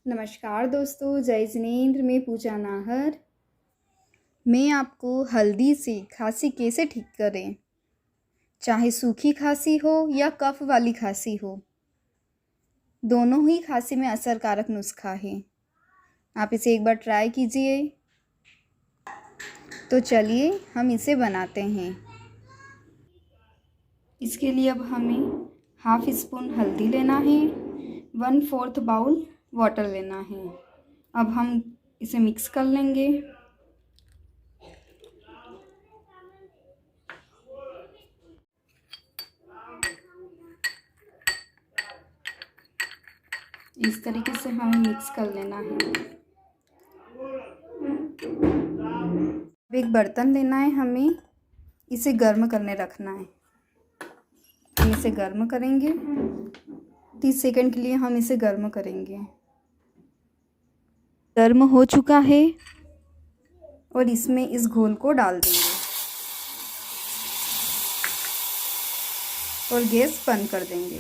नमस्कार दोस्तों, जय जिनेंद्र में पूजा नाहर। मैं आपको हल्दी से खांसी कैसे ठीक करें, चाहे सूखी खांसी हो या कफ वाली खांसी हो, दोनों ही खांसी में असरकारक नुस्खा है। आप इसे एक बार ट्राई कीजिए। तो चलिए हम इसे बनाते हैं। इसके लिए अब हमें हाफ स्पून हल्दी लेना है, 1/4 बाउल वाटर लेना है। अब हम इसे मिक्स कर लेंगे। इस तरीके से हमें मिक्स कर लेना है। अब एक बर्तन लेना है, हमें इसे गर्म करने रखना है। हम इसे गर्म करेंगे, 30 सेकंड के लिए हम इसे गर्म करेंगे। गर्म हो चुका है और इसमें इस घोल को डाल देंगे और गैस बंद कर देंगे।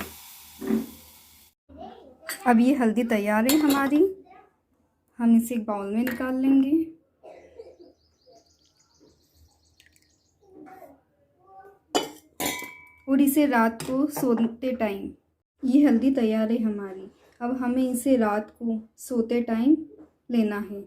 अब ये हल्दी तैयार है हमारी। हम इसे एक बाउल में निकाल लेंगे। और इसे रात को सोते टाइम, ये हल्दी तैयार है हमारी। अब हमें इसे रात को सोते टाइम लेना है।